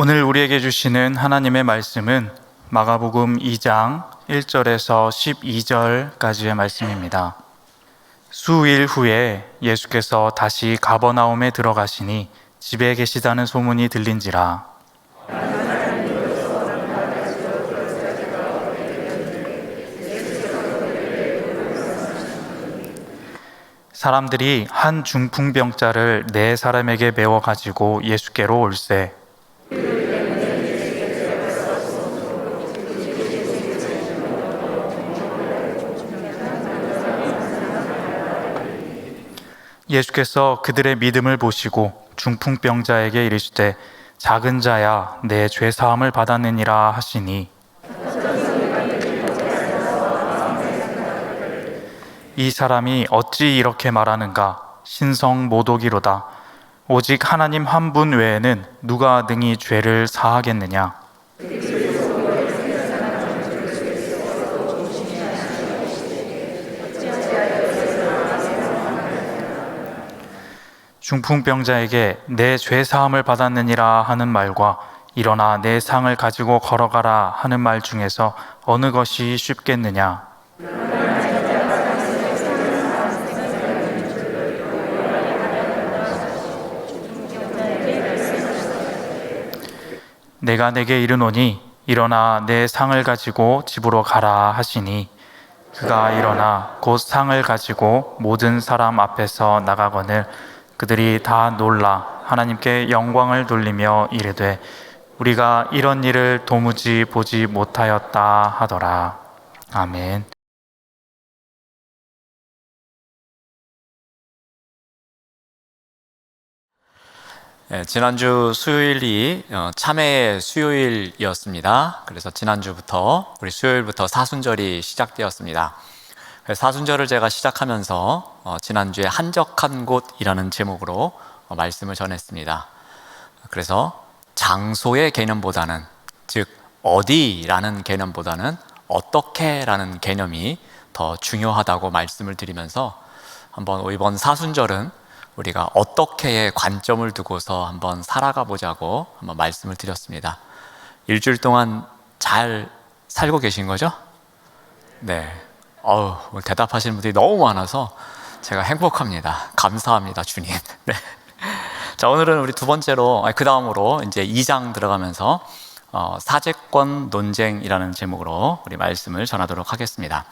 오늘 우리에게 주시는 하나님의 말씀은 마가복음 2장 1절에서 12절까지의 말씀입니다. 수일 후에 예수께서 다시 가버나움에 들어가시니 집에 계시다는 소문이 들린지라. 사람들이 한 중풍병자를 네 사람에게 메워 가지고 예수께로 올세. 예수께서 그들의 믿음을 보시고 중풍병자에게 이르시되 작은 자야 내 죄 사함을 받았느니라 하시니, 이 사람이 어찌 이렇게 말하는가? 신성 모독이로다. 오직 하나님 한 분 외에는 누가 능히 죄를 사하겠느냐? 중풍병자에게 내 죄 사함을 받았느니라 하는 말과 일어나 내 상을 가지고 걸어가라 하는 말 중에서 어느 것이 쉽겠느냐? 내가 내게 이르노니 일어나 내 상을 가지고 집으로 가라 하시니, 그가 일어나 곧 상을 가지고 모든 사람 앞에서 나가거늘 그들이 다 놀라 하나님께 영광을 돌리며 이르되 우리가 이런 일을 도무지 보지 못하였다 하더라. 아멘. 지난주 수요일이 참회의 수요일이었습니다. 그래서 지난주부터 우리 수요일부터 사순절이 시작되었습니다. 사순절을 제가 시작하면서 지난주에 한적한 곳이라는 제목으로 말씀을 전했습니다. 그래서 장소의 개념보다는, 즉 어디라는 개념보다는 어떻게라는 개념이 더 중요하다고 말씀을 드리면서 한번 이번 사순절은 우리가 어떻게의 관점을 두고서 한번 살아가 보자고 한번 말씀을 드렸습니다. 일주일 동안 잘 살고 계신 거죠? 네. 오늘 대답하시는 분들이 너무 많아서 제가 행복합니다. 감사합니다, 주님. 네. 자, 오늘은 우리 두 번째로, 그 다음으로 이제 2장 들어가면서 사제권 논쟁이라는 제목으로 우리 말씀을 전하도록 하겠습니다.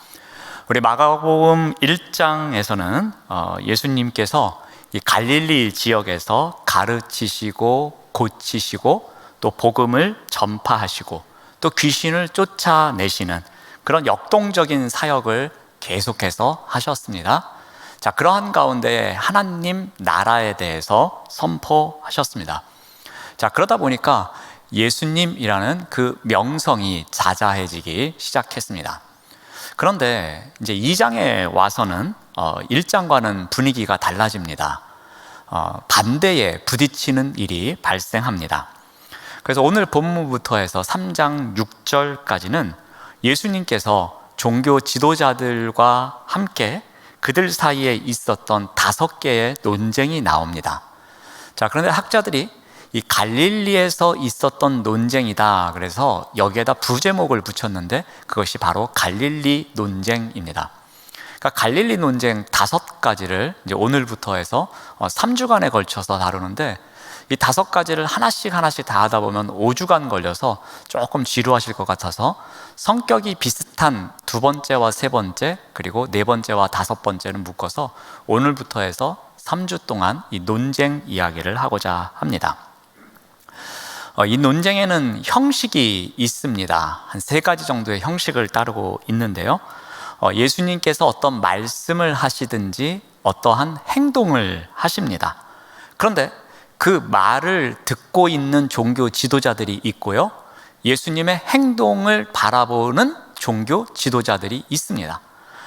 우리 마가복음 1장에서는 예수님께서 이 갈릴리 지역에서 가르치시고 고치시고 또 복음을 전파하시고 또 귀신을 쫓아내시는 그런 역동적인 사역을 계속해서 하셨습니다. 자, 그러한 가운데 하나님 나라에 대해서 선포하셨습니다. 자, 그러다 보니까 예수님이라는 그 명성이 자자해지기 시작했습니다. 그런데 이제 2장에 와서는 1장과는 분위기가 달라집니다. 반대에 부딪히는 일이 발생합니다. 그래서 오늘 본문부터 해서 3장 6절까지는 예수님께서 종교 지도자들과 함께 그들 사이에 있었던 5개의 논쟁이 나옵니다. 자, 그런데 학자들이 이 갈릴리에서 있었던 논쟁이다, 그래서 여기에다 부제목을 붙였는데 그것이 바로 갈릴리 논쟁입니다. 그러니까 갈릴리 논쟁 5가지를 이제 오늘부터 해서 3주간에 걸쳐서 다루는데, 이 5가지를 하나씩 다 하다 보면 5주간 걸려서 조금 지루하실 것 같아서 성격이 비슷한 2번째와 3번째 그리고 4번째와 5번째는 묶어서 오늘부터 해서 3주 동안 이 논쟁 이야기를 하고자 합니다. 이 논쟁에는 형식이 있습니다. 한 3가지 정도의 형식을 따르고 있는데요. 예수님께서 어떤 말씀을 하시든지 어떠한 행동을 하십니다. 그런데 그 말을 듣고 있는 종교 지도자들이 있고요, 예수님의 행동을 바라보는 종교 지도자들이 있습니다.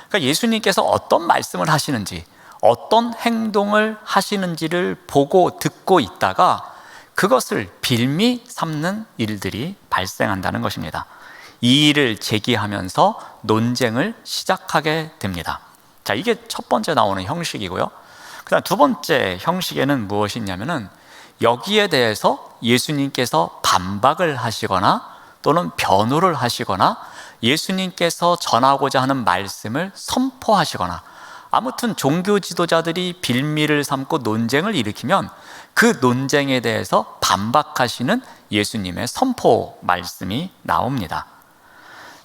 그러니까 예수님께서 어떤 말씀을 하시는지 어떤 행동을 하시는지를 보고 듣고 있다가 그것을 빌미 삼는 일들이 발생한다는 것입니다. 이 일을 제기하면서 논쟁을 시작하게 됩니다. 자, 이게 첫 번째 나오는 형식이고요. 그 다음 2번째 형식에는 무엇이 있냐면은 여기에 대해서 예수님께서 반박을 하시거나 또는 변호를 하시거나 예수님께서 전하고자 하는 말씀을 선포하시거나, 아무튼 종교 지도자들이 빌미를 삼고 논쟁을 일으키면 그 논쟁에 대해서 반박하시는 예수님의 선포 말씀이 나옵니다.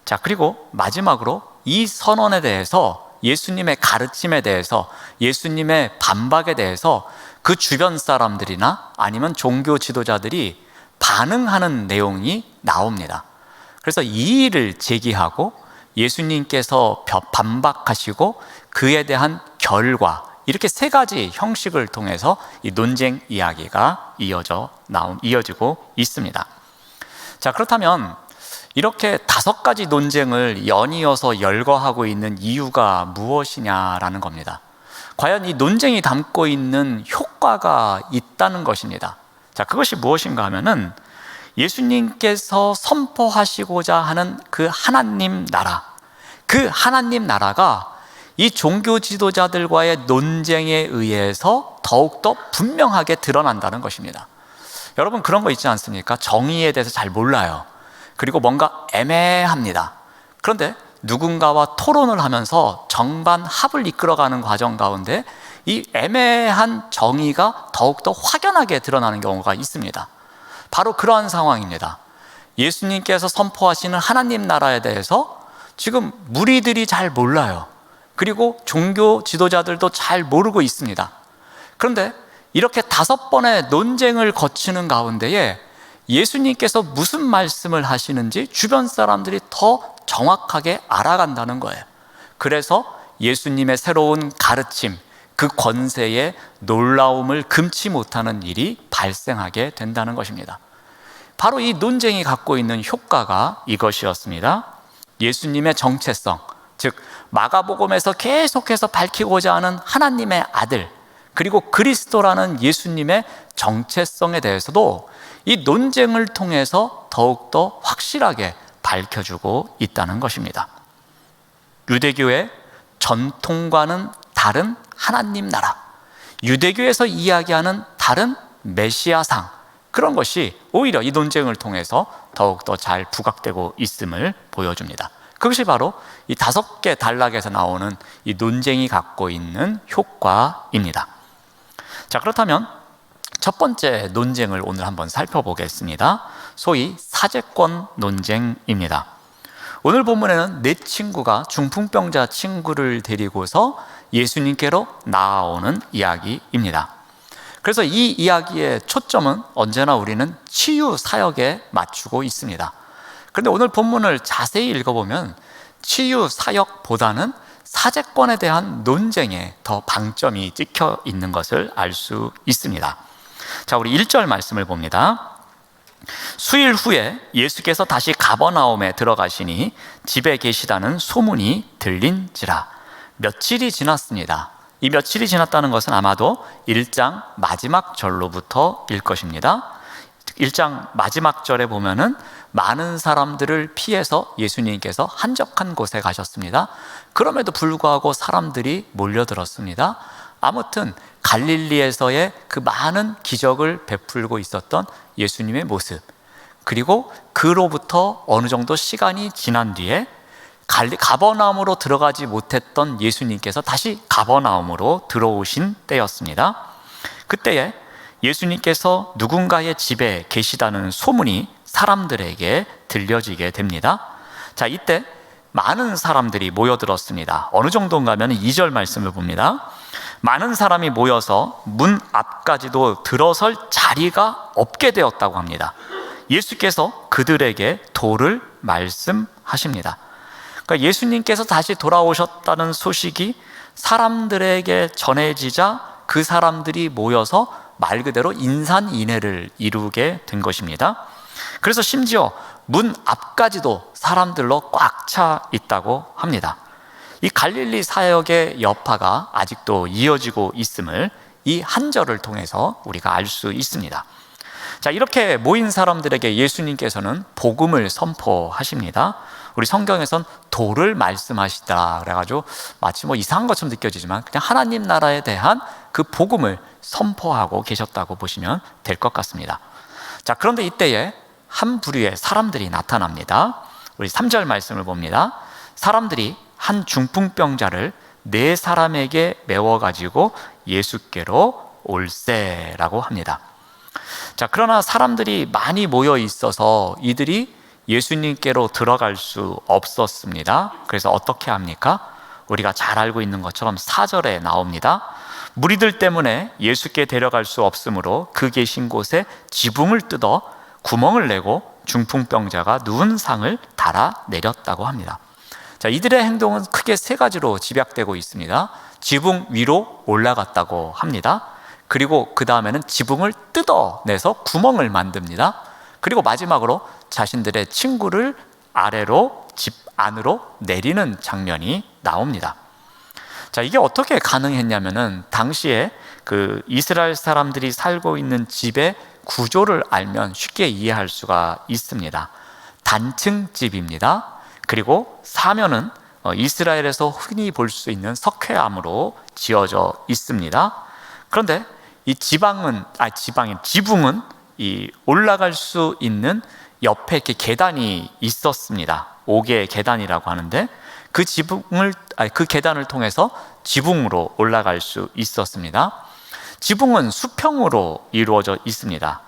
자, 그리고 마지막으로 이 선언에 대해서, 예수님의 가르침에 대해서, 예수님의 반박에 대해서 그 주변 사람들이나 아니면 종교 지도자들이 반응하는 내용이 나옵니다. 그래서 이의를 제기하고 예수님께서 반박하시고 그에 대한 결과, 이렇게 세 가지 형식을 통해서 이 논쟁 이야기가 이어지고 있습니다. 자, 그렇다면 이렇게 5가지 논쟁을 연이어서 열거하고 있는 이유가 무엇이냐라는 겁니다. 과연 이 논쟁이 담고 있는 효과가 있다는 것입니다. 자, 그것이 무엇인가 하면은 예수님께서 선포하시고자 하는 그 하나님 나라, 그 하나님 나라가 이 종교 지도자들과의 논쟁에 의해서 더욱더 분명하게 드러난다는 것입니다. 여러분, 그런 거 있지 않습니까? 정의에 대해서 잘 몰라요. 그리고 뭔가 애매합니다. 그런데 누군가와 토론을 하면서 정반합을 이끌어가는 과정 가운데 이 애매한 정의가 더욱더 확연하게 드러나는 경우가 있습니다. 바로 그러한 상황입니다. 예수님께서 선포하시는 하나님 나라에 대해서 지금 무리들이 잘 몰라요. 그리고 종교 지도자들도 잘 모르고 있습니다. 그런데 이렇게 5번의 논쟁을 거치는 가운데에 예수님께서 무슨 말씀을 하시는지 주변 사람들이 더 정확하게 알아간다는 거예요. 그래서 예수님의 새로운 가르침, 그 권세의 놀라움을 금치 못하는 일이 발생하게 된다는 것입니다. 바로 이 논쟁이 갖고 있는 효과가 이것이었습니다. 예수님의 정체성, 즉 마가복음에서 계속해서 밝히고자 하는 하나님의 아들, 그리고 그리스도라는 예수님의 정체성에 대해서도 이 논쟁을 통해서 더욱더 확실하게 밝혀주고 있다는 것입니다. 유대교의 전통과는 다른 하나님 나라, 유대교에서 이야기하는 다른 메시아상, 그런 것이 오히려 이 논쟁을 통해서 더욱더 잘 부각되고 있음을 보여줍니다. 그것이 바로 이 5개 단락에서 나오는 이 논쟁이 갖고 있는 효과입니다. 자, 그렇다면 첫 번째 논쟁을 오늘 한번 살펴보겠습니다. 소위 사제권 논쟁입니다. 오늘 본문에는 4친구가 중풍병자 친구를 데리고서 예수님께로 나아오는 이야기입니다. 그래서 이 이야기의 초점은 언제나 우리는 치유 사역에 맞추고 있습니다. 그런데 오늘 본문을 자세히 읽어보면 치유 사역보다는 사제권에 대한 논쟁에 더 방점이 찍혀 있는 것을 알 수 있습니다. 자, 우리 1절 말씀을 봅니다. 수일 후에 예수께서 다시 가버나움에 들어가시니 집에 계시다는 소문이 들린지라. 며칠이 지났습니다. 이 며칠이 지났다는 것은 아마도 1장 마지막 절로부터일 것입니다. 1장 마지막 절에 보면은 많은 사람들을 피해서 예수님께서 한적한 곳에 가셨습니다. 그럼에도 불구하고 사람들이 몰려들었습니다. 아무튼 갈릴리에서의 그 많은 기적을 베풀고 있었던 예수님의 모습, 그리고 그로부터 어느 정도 시간이 지난 뒤에 가버나움으로 들어가지 못했던 예수님께서 다시 가버나움으로 들어오신 때였습니다. 그때에 예수님께서 누군가의 집에 계시다는 소문이 사람들에게 들려지게 됩니다. 자, 이때 많은 사람들이 모여들었습니다. 어느 정도인가 하면 2절 말씀을 봅니다. 많은 사람이 모여서 문 앞까지도 들어설 자리가 없게 되었다고 합니다. 예수께서 그들에게 도를 말씀하십니다. 그러니까 예수님께서 다시 돌아오셨다는 소식이 사람들에게 전해지자 그 사람들이 모여서 말 그대로 인산인해를 이루게 된 것입니다. 그래서 심지어 문 앞까지도 사람들로 꽉 차 있다고 합니다. 이 갈릴리 사역의 여파가 아직도 이어지고 있음을 이 한 절을 통해서 우리가 알 수 있습니다. 자, 이렇게 모인 사람들에게 예수님께서는 복음을 선포하십니다. 우리 성경에선 도를 말씀하시다 그래가지고 마치 이상한 것처럼 느껴지지만 그냥 하나님 나라에 대한 그 복음을 선포하고 계셨다고 보시면 될 것 같습니다. 자, 그런데 이때에 한 부류의 사람들이 나타납니다. 우리 3절 말씀을 봅니다. 사람들이 한 중풍병자를 네 사람에게 메워가지고 예수께로 올세라고 합니다. 자, 그러나 사람들이 많이 모여 있어서 이들이 예수님께로 들어갈 수 없었습니다. 그래서 어떻게 합니까? 우리가 잘 알고 있는 것처럼 4절에 나옵니다. 무리들 때문에 예수께 데려갈 수 없으므로 그 계신 곳에 지붕을 뜯어 구멍을 내고 중풍병자가 누운 상을 달아 내렸다고 합니다. 자, 이들의 행동은 크게 세 가지로 집약되고 있습니다. 지붕 위로 올라갔다고 합니다. 그리고 그 다음에는 지붕을 뜯어내서 구멍을 만듭니다. 그리고 마지막으로 자신들의 친구를 아래로 집 안으로 내리는 장면이 나옵니다. 자, 이게 어떻게 가능했냐면은 당시에 그 이스라엘 사람들이 살고 있는 집의 구조를 알면 쉽게 이해할 수가 있습니다. 단층 집입니다. 그리고 사면은 이스라엘에서 흔히 볼 수 있는 석회암으로 지어져 있습니다. 그런데 이 지붕은 이 올라갈 수 있는 옆에 이렇게 계단이 있었습니다. 5개의 계단이라고 하는데 그 계단을 통해서 지붕으로 올라갈 수 있었습니다. 지붕은 수평으로 이루어져 있습니다.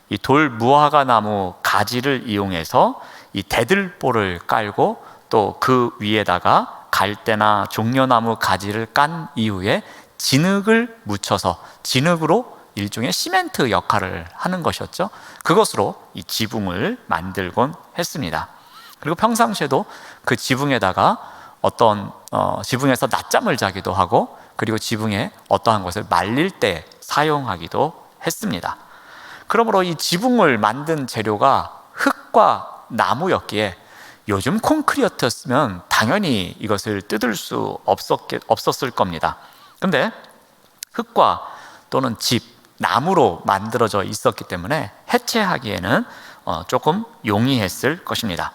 이 돌 무화과 나무 가지를 이용해서 이 대들보를 깔고 또 그 위에다가 갈대나 종려나무 가지를 깐 이후에 진흙을 묻혀서 진흙으로 일종의 시멘트 역할을 하는 것이었죠. 그것으로 이 지붕을 만들곤 했습니다. 그리고 평상시에도 그 지붕에다가 지붕에서 낮잠을 자기도 하고, 그리고 지붕에 어떠한 것을 말릴 때 사용하기도 했습니다. 그러므로 이 지붕을 만든 재료가 흙과 나무였기에 요즘 콘크리트였으면 당연히 이것을 뜯을 수 없었을 겁니다. 근데 흙과 또는 나무로 만들어져 있었기 때문에 해체하기에는 조금 용이했을 것입니다.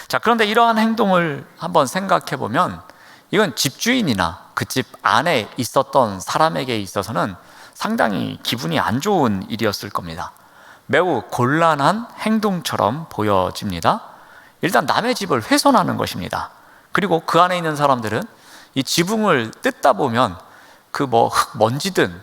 자, 그런데 이러한 행동을 한번 생각해 보면 이건 집주인이나 그 집 안에 있었던 사람에게 있어서는 상당히 기분이 안 좋은 일이었을 겁니다. 매우 곤란한 행동처럼 보여집니다. 일단 남의 집을 훼손하는 것입니다. 그리고 그 안에 있는 사람들은 이 지붕을 뜯다 보면 그 먼지든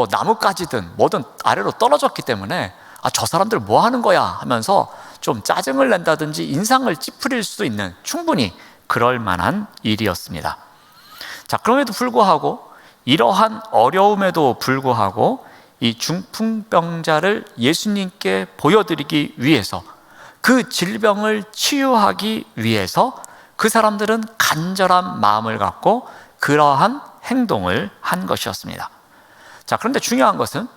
나뭇가지든 뭐든 아래로 떨어졌기 때문에 저 사람들 뭐 하는 거야 하면서 좀 짜증을 낸다든지 인상을 찌푸릴 수 있는, 충분히 그럴 만한 일이었습니다. 자, 그럼에도 불구하고, 이러한 어려움에도 불구하고 이 중풍병자를 예수님께 보여드리기 위해서, 그 질병을 치유하기 위해서 그 사람들은 간절한 마음을 갖고 그러한 행동을 한 것이었습니다. 자, 그런데 중요한 것은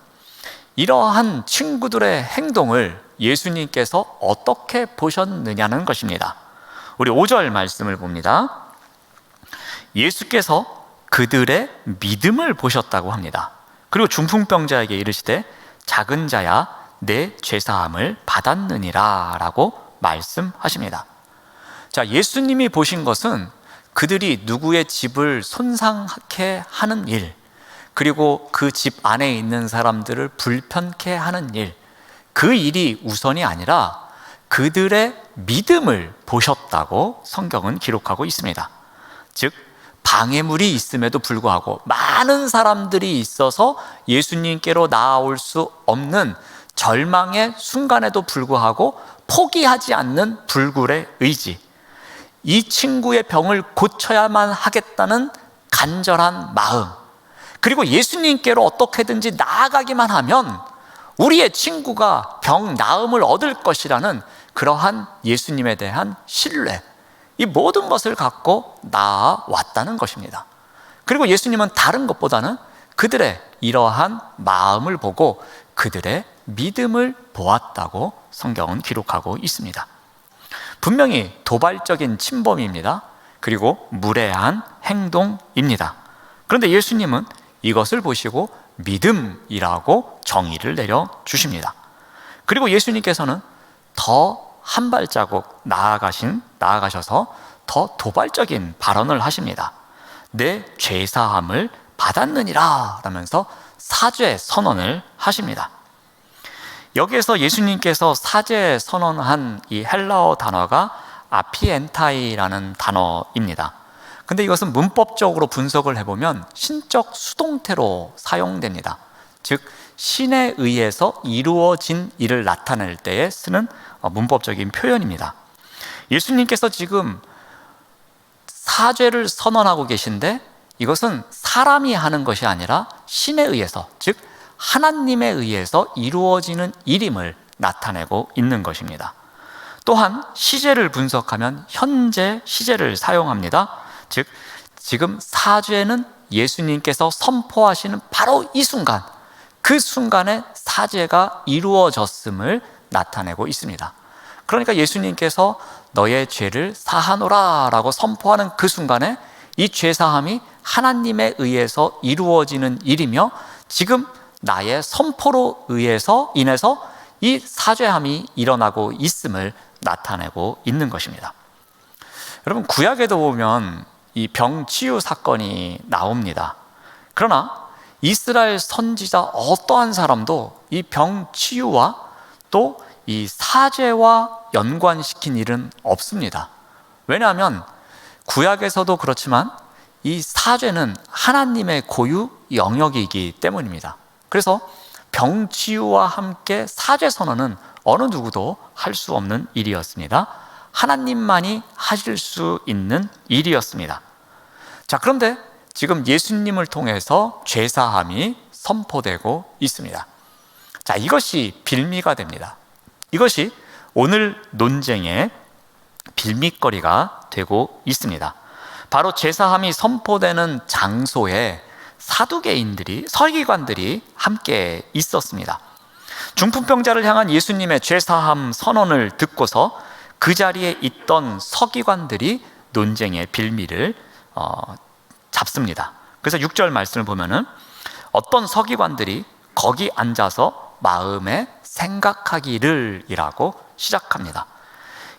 이러한 친구들의 행동을 예수님께서 어떻게 보셨느냐는 것입니다. 우리 5절 말씀을 봅니다. 예수께서 그들의 믿음을 보셨다고 합니다. 그리고 중풍병자에게 이르시되 작은 자야 내 죄사함을 받았느니라 라고 말씀하십니다. 자, 예수님이 보신 것은 그들이 누구의 집을 손상케 하는 일, 그리고 그 집 안에 있는 사람들을 불편케 하는 일, 그 일이 우선이 아니라 그들의 믿음을 보셨다고 성경은 기록하고 있습니다. 즉, 방해물이 있음에도 불구하고 많은 사람들이 있어서 예수님께로 나아올 수 없는 절망의 순간에도 불구하고 포기하지 않는 불굴의 의지, 이 친구의 병을 고쳐야만 하겠다는 간절한 마음, 그리고 예수님께로 어떻게든지 나아가기만 하면 우리의 친구가 병 나음을 얻을 것이라는 그러한 예수님에 대한 신뢰, 이 모든 것을 갖고 나아왔다는 것입니다. 그리고 예수님은 다른 것보다는 그들의 이러한 마음을 보고 그들의 믿음을 보았다고 성경은 기록하고 있습니다. 분명히 도발적인 침범입니다. 그리고 무례한 행동입니다. 그런데 예수님은 이것을 보시고 믿음이라고 정의를 내려주십니다. 그리고 예수님께서는 더 한 발자국 나아가셔서 더 도발적인 발언을 하십니다. 내 죄사함을 받았느니라 라면서 사죄 선언을 하십니다. 여기에서 예수님께서 사죄 선언한 이 헬라어 단어가 아피엔타이라는 단어입니다. 근데 이것은 문법적으로 분석을 해보면 신적 수동태로 사용됩니다. 즉 신에 의해서 이루어진 일을 나타낼 때에 쓰는 문법적인 표현입니다. 예수님께서 지금 사죄를 선언하고 계신데 이것은 사람이 하는 것이 아니라 신에 의해서, 즉 하나님에 의해서 이루어지는 일임을 나타내고 있는 것입니다. 또한 시제를 분석하면 현재 시제를 사용합니다. 즉 지금 사죄는 예수님께서 선포하시는 바로 이 순간, 그 순간에 사죄가 이루어졌음을 나타내고 있습니다. 그러니까 예수님께서 너의 죄를 사하노라 라고 선포하는 그 순간에 이 죄사함이 하나님에 의해서 이루어지는 일이며 지금 나의 선포로 인해서 이 사죄함이 일어나고 있음을 나타내고 있는 것입니다. 여러분, 구약에도 보면 이 병치유 사건이 나옵니다. 그러나 이스라엘 선지자 어떠한 사람도 이 병치유와 또 이 사죄와 연관시킨 일은 없습니다. 왜냐하면 구약에서도 그렇지만 이 사죄는 하나님의 고유 영역이기 때문입니다. 그래서 병치유와 함께 사죄 선언은 어느 누구도 할 수 없는 일이었습니다. 하나님만이 하실 수 있는 일이었습니다. 자, 그런데 지금 예수님을 통해서 죄사함이 선포되고 있습니다. 자, 이것이 빌미가 됩니다. 이것이 오늘 논쟁의 빌미거리가 되고 있습니다. 바로 죄사함이 선포되는 장소에 사두개인들이, 서기관들이 함께 있었습니다. 중풍병자를 향한 예수님의 죄사함 선언을 듣고서 그 자리에 있던 서기관들이 논쟁의 빌미를 잡습니다. 그래서 6절 말씀을 보면은 어떤 서기관들이 거기 앉아서 마음에 생각하기를 이라고 시작합니다.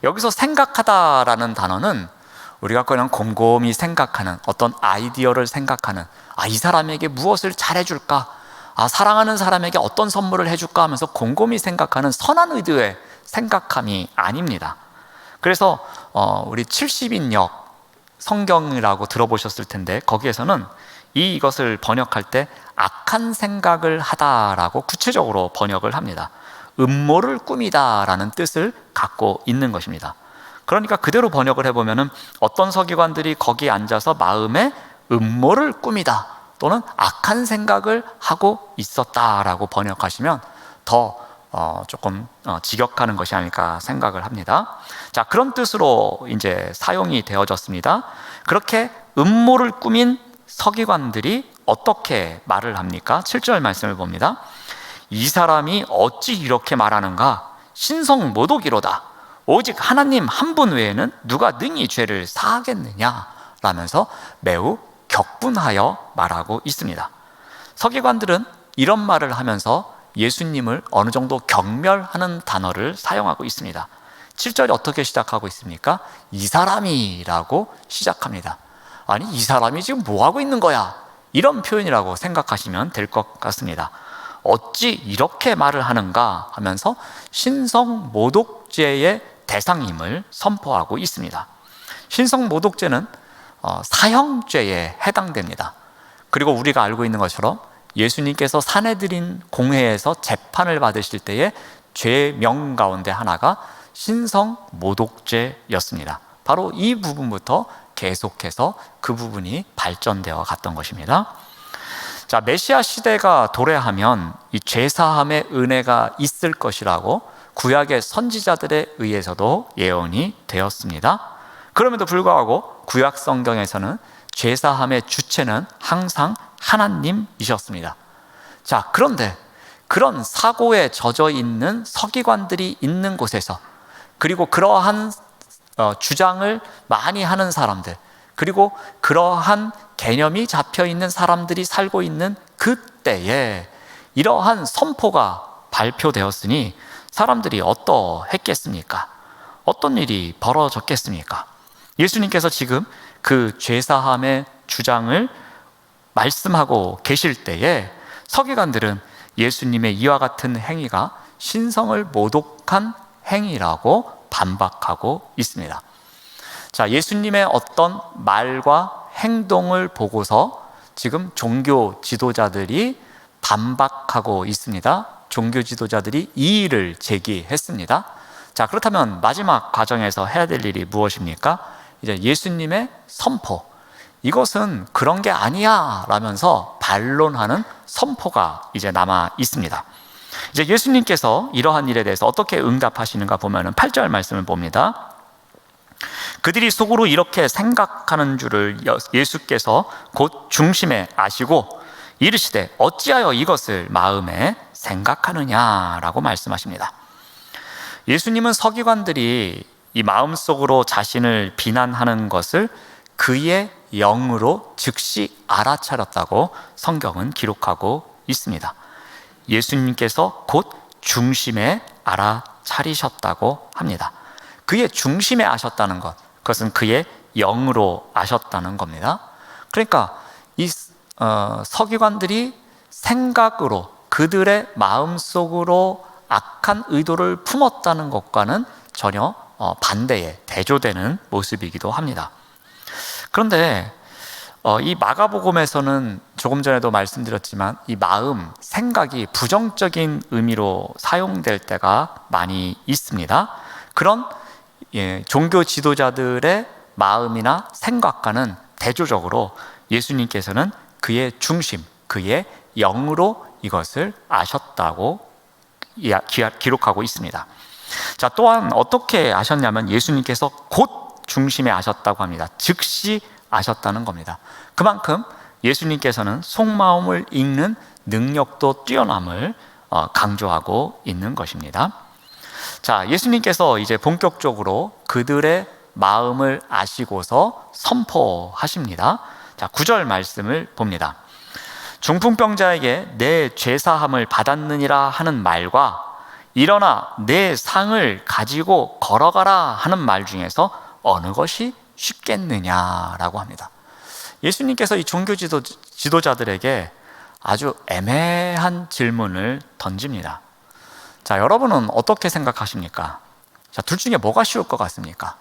여기서 생각하다라는 단어는 우리가 그냥 곰곰이 생각하는, 어떤 아이디어를 생각하는, 이 사람에게 무엇을 잘해줄까, 사랑하는 사람에게 어떤 선물을 해줄까 하면서 곰곰이 생각하는 선한 의도의 생각함이 아닙니다. 그래서 우리 70인역 성경이라고 들어보셨을 텐데 거기에서는 이것을 번역할 때 악한 생각을 하다라고 구체적으로 번역을 합니다. 음모를 꾸미다라는 뜻을 갖고 있는 것입니다. 그러니까 그대로 번역을 해보면 어떤 서기관들이 거기에 앉아서 마음에 음모를 꾸미다 또는 악한 생각을 하고 있었다라고 번역하시면 더 조금 직역하는 것이 아닐까 생각을 합니다. 자, 그런 뜻으로 이제 사용이 되어졌습니다. 그렇게 음모를 꾸민 서기관들이 어떻게 말을 합니까? 7절 말씀을 봅니다. 이 사람이 어찌 이렇게 말하는가? 신성모독이로다. 오직 하나님 한 분 외에는 누가 능히 죄를 사하겠느냐? 라면서 매우 격분하여 말하고 있습니다. 서기관들은 이런 말을 하면서 예수님을 어느 정도 경멸하는 단어를 사용하고 있습니다. 7절이 어떻게 시작하고 있습니까? 이 사람이라고 시작합니다. 아니, 이 사람이 지금 뭐하고 있는 거야? 이런 표현이라고 생각하시면 될 것 같습니다. 어찌 이렇게 말을 하는가 하면서 신성모독죄의 대상임을 선포하고 있습니다. 신성모독죄는 사형죄에 해당됩니다. 그리고 우리가 알고 있는 것처럼 예수님께서 사내들인 공회에서 재판을 받으실 때의 죄명 가운데 하나가 신성모독죄였습니다. 바로 이 부분부터 계속해서 그 부분이 발전되어 갔던 것입니다. 자, 메시아 시대가 도래하면 이 죄사함의 은혜가 있을 것이라고 구약의 선지자들에 의해서도 예언이 되었습니다. 그럼에도 불구하고 구약 성경에서는 죄사함의 주체는 항상 하나님이셨습니다. 자, 그런데 그런 사고에 젖어 있는 서기관들이 있는 곳에서, 그리고 그러한 주장을 많이 하는 사람들, 그리고 그러한 개념이 잡혀 있는 사람들이 살고 있는 그때에 이러한 선포가 발표되었으니 사람들이 어떠했겠습니까? 어떤 일이 벌어졌겠습니까? 예수님께서 지금 그 죄사함의 주장을 말씀하고 계실 때에 서기관들은 예수님의 이와 같은 행위가 신성을 모독한 행위라고 반박하고 있습니다. 자, 예수님의 어떤 말과 행동을 보고서 지금 종교 지도자들이 반박하고 있습니다. 종교 지도자들이 이의를 제기했습니다. 자, 그렇다면 마지막 과정에서 해야 될 일이 무엇입니까? 이제 예수님의 선포. 이것은 그런 게 아니야 라면서 반론하는 선포가 이제 남아 있습니다. 이제 예수님께서 이러한 일에 대해서 어떻게 응답하시는가 보면은 8절 말씀을 봅니다. 그들이 속으로 이렇게 생각하는 줄을 예수께서 곧 중심에 아시고 이르시되 어찌하여 이것을 마음에 생각하느냐라고 말씀하십니다. 예수님은 서기관들이 이 마음속으로 자신을 비난하는 것을 그의 영으로 즉시 알아차렸다고 성경은 기록하고 있습니다. 예수님께서 곧 중심에 알아차리셨다고 합니다. 그의 중심에 아셨다는 것, 그것은 그의 영으로 아셨다는 겁니다. 그러니까 이 서기관들이 생각으로 그들의 마음속으로 악한 의도를 품었다는 것과는 전혀 반대의 대조되는 모습이기도 합니다. 그런데 이 마가복음에서는 조금 전에도 말씀드렸지만 이 마음, 생각이 부정적인 의미로 사용될 때가 많이 있습니다. 그런 종교 지도자들의 마음이나 생각과는 대조적으로 예수님께서는 그의 중심, 그의 영으로 이것을 아셨다고 기록하고 있습니다. 자, 또한 어떻게 아셨냐면 예수님께서 곧 중심에 아셨다고 합니다. 즉시 아셨다는 겁니다. 그만큼 예수님께서는 속마음을 읽는 능력도 뛰어남을 강조하고 있는 것입니다. 자, 예수님께서 이제 본격적으로 그들의 마음을 아시고서 선포하십니다. 자, 9절 말씀을 봅니다. 중풍병자에게 내 죄사함을 받았느니라 하는 말과 일어나 내 상을 가지고 걸어가라 하는 말 중에서 어느 것이 쉽겠느냐라고 합니다. 예수님께서 이 종교 지도자들에게 아주 애매한 질문을 던집니다. 자, 여러분은 어떻게 생각하십니까? 자, 둘 중에 뭐가 쉬울 것 같습니까?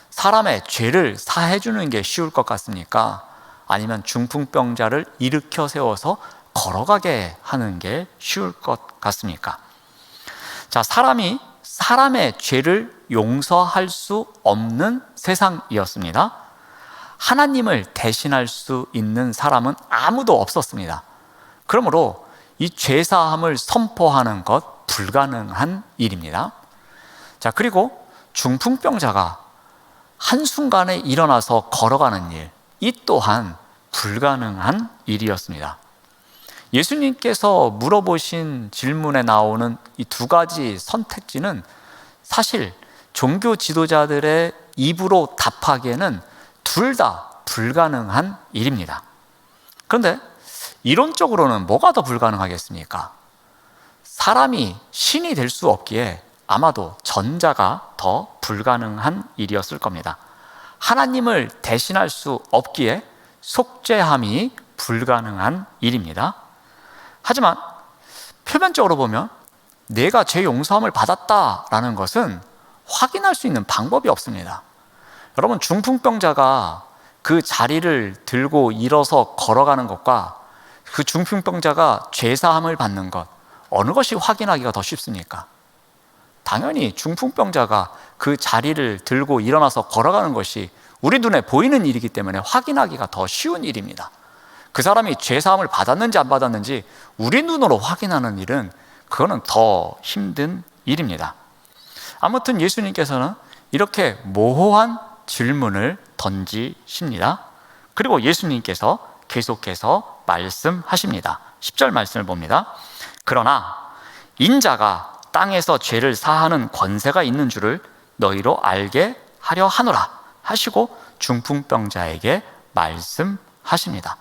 사람의 죄를 사해 주는 게 쉬울 것 같습니까? 아니면 중풍병자를 일으켜 세워서 걸어가게 하는 게 쉬울 것 같습니까? 자, 사람이 사람의 죄를 용서할 수 없는 세상이었습니다. 하나님을 대신할 수 있는 사람은 아무도 없었습니다. 그러므로 이 죄사함을 선포하는 것 불가능한 일입니다. 자, 그리고 중풍병자가 한순간에 일어나서 걸어가는 일, 이 또한 불가능한 일이었습니다. 예수님께서 물어보신 질문에 나오는 이 두 가지 선택지는 사실 종교 지도자들의 입으로 답하기에는 둘 다 불가능한 일입니다. 그런데 이론적으로는 뭐가 더 불가능하겠습니까? 사람이 신이 될 수 없기에 아마도 전자가 더 불가능한 일이었을 겁니다. 하나님을 대신할 수 없기에 속죄함이 불가능한 일입니다. 하지만 표면적으로 보면 내가 죄 용서함을 받았다라는 것은 확인할 수 있는 방법이 없습니다. 여러분, 중풍병자가 그 자리를 들고 일어서 걸어가는 것과 그 중풍병자가 죄사함을 받는 것, 어느 것이 확인하기가 더 쉽습니까? 당연히 중풍병자가 그 자리를 들고 일어나서 걸어가는 것이 우리 눈에 보이는 일이기 때문에 확인하기가 더 쉬운 일입니다. 그 사람이 죄사함을 받았는지 안 받았는지 우리 눈으로 확인하는 일은 그거는 더 힘든 일입니다. 아무튼 예수님께서는 이렇게 모호한 질문을 던지십니다. 그리고 예수님께서 계속해서 말씀하십니다. 10절 말씀을 봅니다. 그러나 인자가 땅에서 죄를 사하는 권세가 있는 줄을 너희로 알게 하려 하노라 하시고 중풍병자에게 말씀하십니다.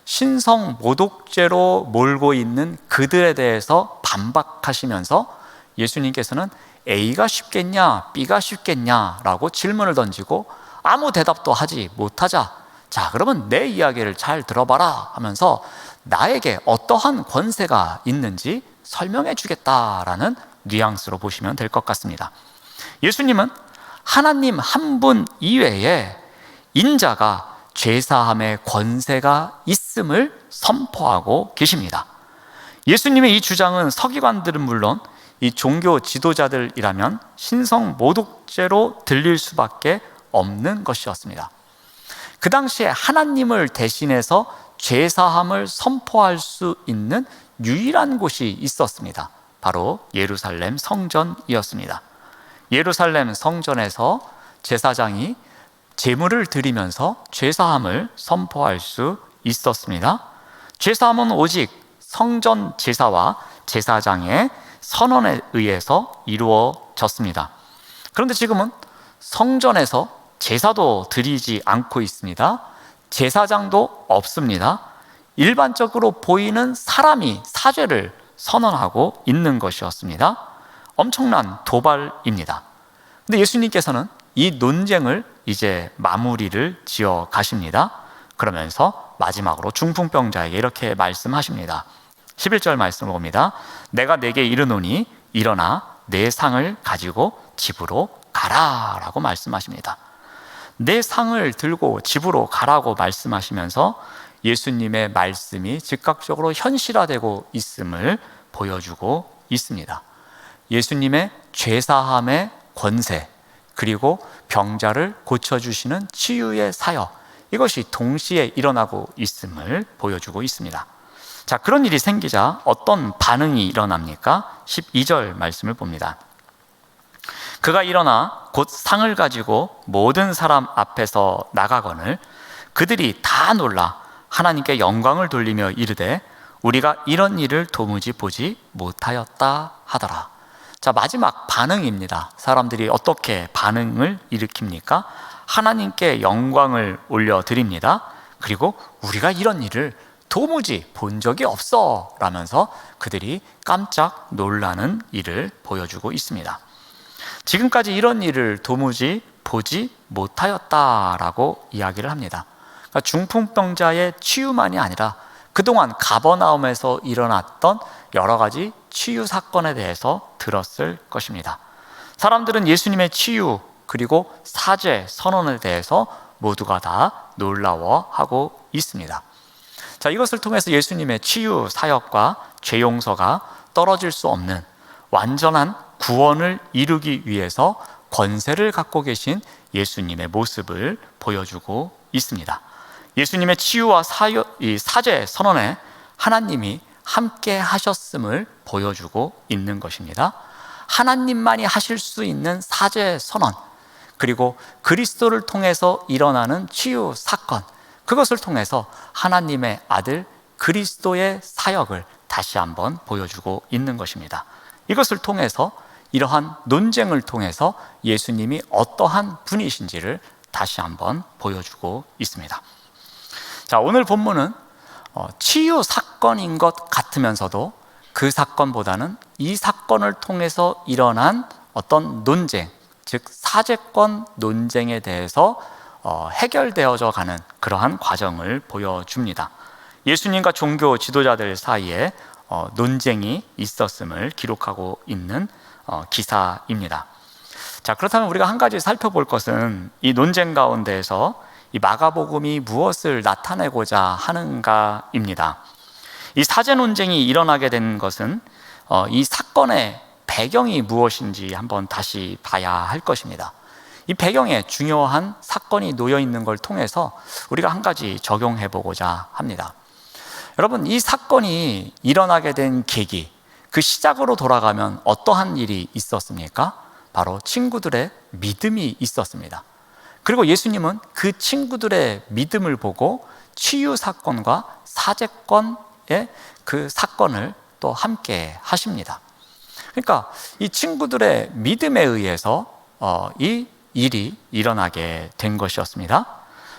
신성 모독죄로 몰고 있는 그들에 대해서 반박하시면서 예수님께서는 A가 쉽겠냐 B가 쉽겠냐라고 질문을 던지고 아무 대답도 하지 못하자, 자, 그러면 내 이야기를 잘 들어봐라 하면서 나에게 어떠한 권세가 있는지 설명해 주겠다라는 뉘앙스로 보시면 될 것 같습니다. 예수님은 하나님 한 분 이외에 인자가 죄사함의 권세가 있음을 선포하고 계십니다. 예수님의 이 주장은 서기관들은 물론 이 종교 지도자들이라면 신성 모독죄로 들릴 수밖에 없는 것이었습니다. 그 당시에 하나님을 대신해서 죄사함을 선포할 수 있는 유일한 곳이 있었습니다. 바로 예루살렘 성전이었습니다. 예루살렘 성전에서 제사장이 제물을 드리면서 죄사함을 선포할 수 있었습니다. 죄사함은 오직 성전 제사와 제사장의 선언에 의해서 이루어졌습니다. 그런데 지금은 성전에서 제사도 드리지 않고 있습니다. 제사장도 없습니다. 일반적으로 보이는 사람이 사죄를 선언하고 있는 것이었습니다. 엄청난 도발입니다. 근데 예수님께서는 이 논쟁을 이제 마무리를 지어 가십니다. 그러면서 마지막으로 중풍병자에게 이렇게 말씀하십니다. 11절 말씀을 봅니다. 내가 네게 이르노니 일어나 내 상을 가지고 집으로 가라 라고 말씀하십니다. 내 상을 들고 집으로 가라고 말씀하시면서 예수님의 말씀이 즉각적으로 현실화되고 있음을 보여주고 있습니다. 예수님의 죄사함의 권세, 그리고 병자를 고쳐주시는 치유의 사역, 이것이 동시에 일어나고 있음을 보여주고 있습니다. 자, 그런 일이 생기자 어떤 반응이 일어납니까? 12절 말씀을 봅니다. 그가 일어나 곧 상을 가지고 모든 사람 앞에서 나가거늘 그들이 다 놀라 하나님께 영광을 돌리며 이르되 우리가 이런 일을 도무지 보지 못하였다 하더라. 자, 마지막 반응입니다. 사람들이 어떻게 반응을 일으킵니까? 하나님께 영광을 올려드립니다. 그리고 우리가 이런 일을 도무지 본 적이 없어 라면서 그들이 깜짝 놀라는 일을 보여주고 있습니다. 지금까지 이런 일을 도무지 보지 못하였다라고 이야기를 합니다. 그러니까 중풍병자의 치유만이 아니라 그동안 가버나움에서 일어났던 여러 가지 치유 사건에 대해서 들었을 것입니다. 사람들은 예수님의 치유 그리고 사죄 선언에 대해서 모두가 다 놀라워하고 있습니다. 자, 이것을 통해서 예수님의 치유 사역과 죄 용서가 떨어질 수 없는 완전한 구원을 이루기 위해서 권세를 갖고 계신 예수님의 모습을 보여주고 있습니다. 예수님의 치유와 사죄 선언에 하나님이 함께 하셨음을 보여주고 있는 것입니다. 하나님만이 하실 수 있는 사죄 선언, 그리고 그리스도를 통해서 일어나는 치유 사건, 그것을 통해서 하나님의 아들 그리스도의 사역을 다시 한번 보여주고 있는 것입니다. 이것을 통해서 이러한 논쟁을 통해서 예수님이 어떠한 분이신지를 다시 한번 보여주고 있습니다. 자, 오늘 본문은 치유 사건인 것 같으면서도 그 사건보다는 이 사건을 통해서 일어난 어떤 논쟁, 즉 사죄권 논쟁에 대해서 해결되어져 가는 그러한 과정을 보여줍니다. 예수님과 종교 지도자들 사이에 논쟁이 있었음을 기록하고 있는 기사입니다. 자, 그렇다면 우리가 한 가지 살펴볼 것은 이 논쟁 가운데에서 이 마가복음이 무엇을 나타내고자 하는가입니다. 이 사죄 논쟁이 일어나게 된 것은 이 사건의 배경이 무엇인지 한번 다시 봐야 할 것입니다. 이 배경에 중요한 사건이 놓여 있는 걸 통해서 우리가 한 가지 적용해 보고자 합니다. 여러분, 이 사건이 일어나게 된 계기, 그 시작으로 돌아가면 어떠한 일이 있었습니까? 바로 친구들의 믿음이 있었습니다. 그리고 예수님은 그 친구들의 믿음을 보고 치유 사건과 사죄권의 그 사건을 또 함께 하십니다. 그러니까 이 친구들의 믿음에 의해서 이 일이 일어나게 된 것이었습니다.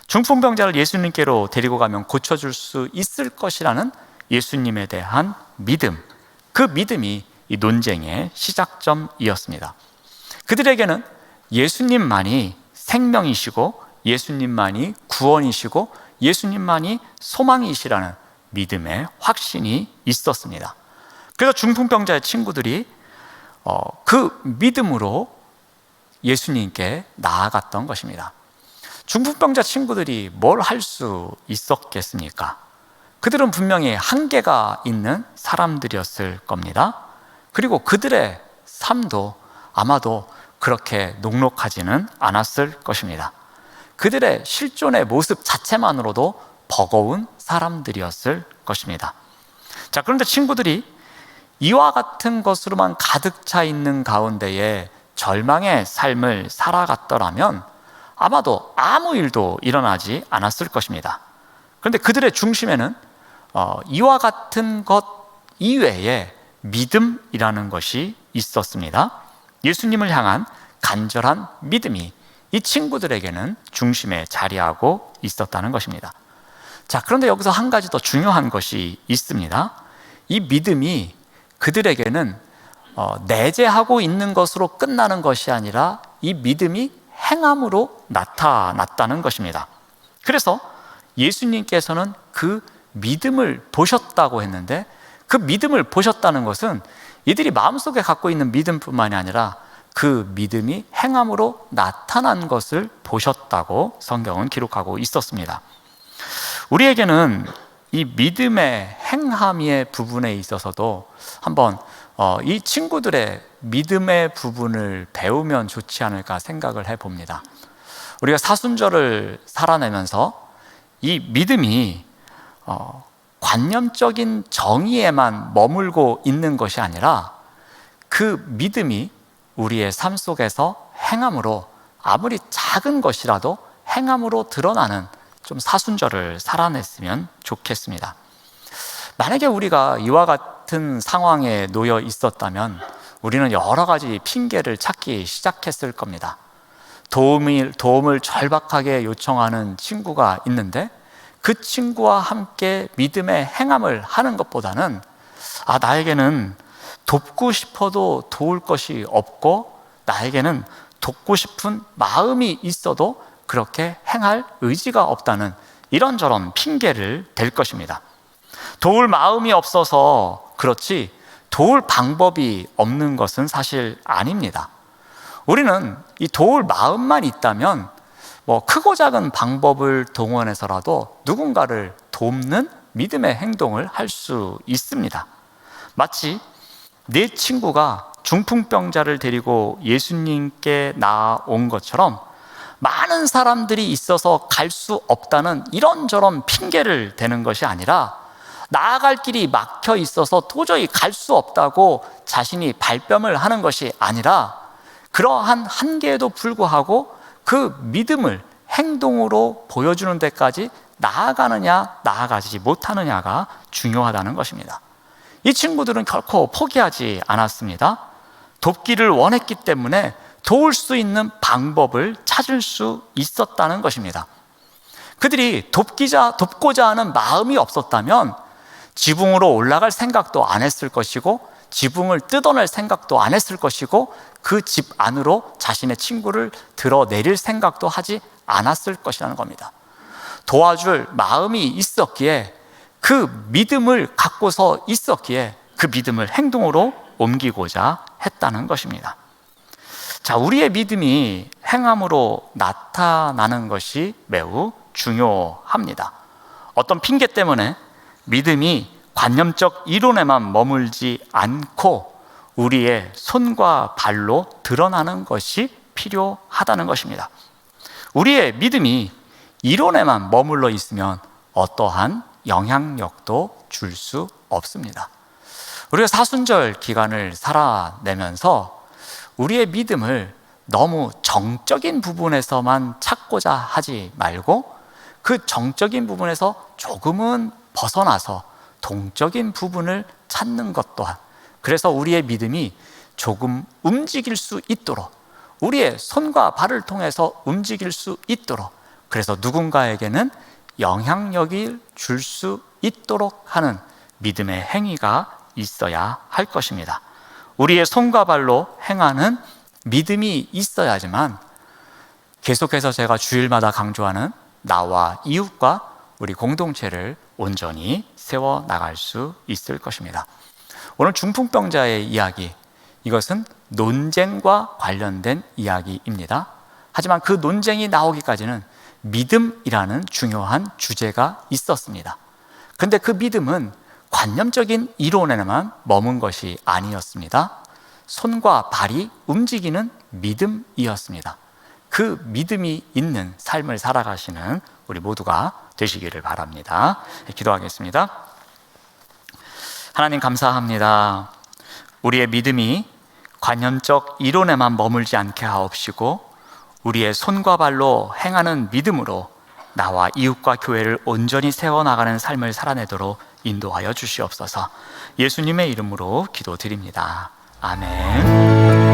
중풍병자를 예수님께로 데리고 가면 고쳐줄 수 있을 것이라는 예수님에 대한 믿음, 그 믿음이 이 논쟁의 시작점이었습니다. 그들에게는 예수님만이 생명이시고 예수님만이 구원이시고 예수님만이 소망이시라는 믿음의 확신이 있었습니다. 그래서 중풍병자의 친구들이 그 믿음으로 예수님께 나아갔던 것입니다. 중풍병자 친구들이 뭘 할 수 있었겠습니까? 그들은 분명히 한계가 있는 사람들이었을 겁니다. 그리고 그들의 삶도 아마도 그렇게 녹록하지는 않았을 것입니다. 그들의 실존의 모습 자체만으로도 버거운 사람들이었을 것입니다. 자, 그런데 친구들이 이와 같은 것으로만 가득 차 있는 가운데에 절망의 삶을 살아갔더라면 아마도 아무 일도 일어나지 않았을 것입니다. 그런데 그들의 중심에는 이와 같은 것 이외에 믿음이라는 것이 있었습니다. 예수님을 향한 간절한 믿음이 이 친구들에게는 중심에 자리하고 있었다는 것입니다. 자, 그런데 여기서 한 가지 더 중요한 것이 있습니다. 이 믿음이 그들에게는 내재하고 있는 것으로 끝나는 것이 아니라 이 믿음이 행함으로 나타났다는 것입니다. 그래서 예수님께서는 그 믿음을 보셨다고 했는데, 그 믿음을 보셨다는 것은 이들이 마음속에 갖고 있는 믿음뿐만이 아니라 그 믿음이 행함으로 나타난 것을 보셨다고 성경은 기록하고 있었습니다. 우리에게는 이 믿음의 행함의 부분에 있어서도 한번 이 친구들의 믿음의 부분을 배우면 좋지 않을까 생각을 해봅니다. 우리가 사순절을 살아내면서 이 믿음이 관념적인 정의에만 머물고 있는 것이 아니라 그 믿음이 우리의 삶 속에서 행함으로, 아무리 작은 것이라도 행함으로 드러나는 좀 사순절을 살아냈으면 좋겠습니다. 만약에 우리가 이와 같은 상황에 놓여 있었다면 우리는 여러 가지 핑계를 찾기 시작했을 겁니다. 도움을 절박하게 요청하는 친구가 있는데 그 친구와 함께 믿음의 행함을 하는 것보다는 나에게는 돕고 싶어도 도울 것이 없고 나에게는 돕고 싶은 마음이 있어도 그렇게 행할 의지가 없다는 이런저런 핑계를 댈 것입니다. 도울 마음이 없어서 그렇지 도울 방법이 없는 것은 사실 아닙니다. 우리는 이 도울 마음만 있다면 크고 작은 방법을 동원해서라도 누군가를 돕는 믿음의 행동을 할 수 있습니다. 마치 내 친구가 중풍병자를 데리고 예수님께 나아온 것처럼 많은 사람들이 있어서 갈 수 없다는 이런저런 핑계를 대는 것이 아니라 나아갈 길이 막혀 있어서 도저히 갈 수 없다고 자신이 발뺌을 하는 것이 아니라 그러한 한계에도 불구하고 그 믿음을 행동으로 보여주는 데까지 나아가느냐 나아가지 못하느냐가 중요하다는 것입니다. 이 친구들은 결코 포기하지 않았습니다. 돕기를 원했기 때문에 도울 수 있는 방법을 찾을 수 있었다는 것입니다. 그들이 돕고자 하는 마음이 없었다면 지붕으로 올라갈 생각도 안 했을 것이고 지붕을 뜯어낼 생각도 안 했을 것이고 그 집 안으로 자신의 친구를 들어내릴 생각도 하지 않았을 것이라는 겁니다. 도와줄 마음이 있었기에, 그 믿음을 갖고서 있었기에 그 믿음을 행동으로 옮기고자 했다는 것입니다. 자, 우리의 믿음이 행함으로 나타나는 것이 매우 중요합니다. 어떤 핑계 때문에 믿음이 관념적 이론에만 머물지 않고 우리의 손과 발로 드러나는 것이 필요하다는 것입니다. 우리의 믿음이 이론에만 머물러 있으면 어떠한 영향력도 줄 수 없습니다. 우리가 사순절 기간을 살아내면서 우리의 믿음을 너무 정적인 부분에서만 찾고자 하지 말고 그 정적인 부분에서 조금은 벗어나서 동적인 부분을 찾는 것 또한, 그래서 우리의 믿음이 조금 움직일 수 있도록, 우리의 손과 발을 통해서 움직일 수 있도록, 그래서 누군가에게는 영향력을 줄 수 있도록 하는 믿음의 행위가 있어야 할 것입니다. 우리의 손과 발로 행하는 믿음이 있어야지만, 계속해서 제가 주일마다 강조하는 나와 이웃과 우리 공동체를 온전히 세워 나갈 수 있을 것입니다. 오늘 중풍병자의 이야기, 이것은 논쟁과 관련된 이야기입니다. 하지만 그 논쟁이 나오기까지는 믿음이라는 중요한 주제가 있었습니다. 근데 그 믿음은 관념적인 이론에만 머문 것이 아니었습니다. 손과 발이 움직이는 믿음이었습니다. 그 믿음이 있는 삶을 살아가시는 우리 모두가 되시기를 바랍니다. 기도하겠습니다. 하나님 감사합니다. 우리의 믿음이 관념적 이론에만 머물지 않게 하옵시고 우리의 손과 발로 행하는 믿음으로 나와 이웃과 교회를 온전히 세워나가는 삶을 살아내도록 인도하여 주시옵소서. 예수님의 이름으로 기도드립니다. 아멘.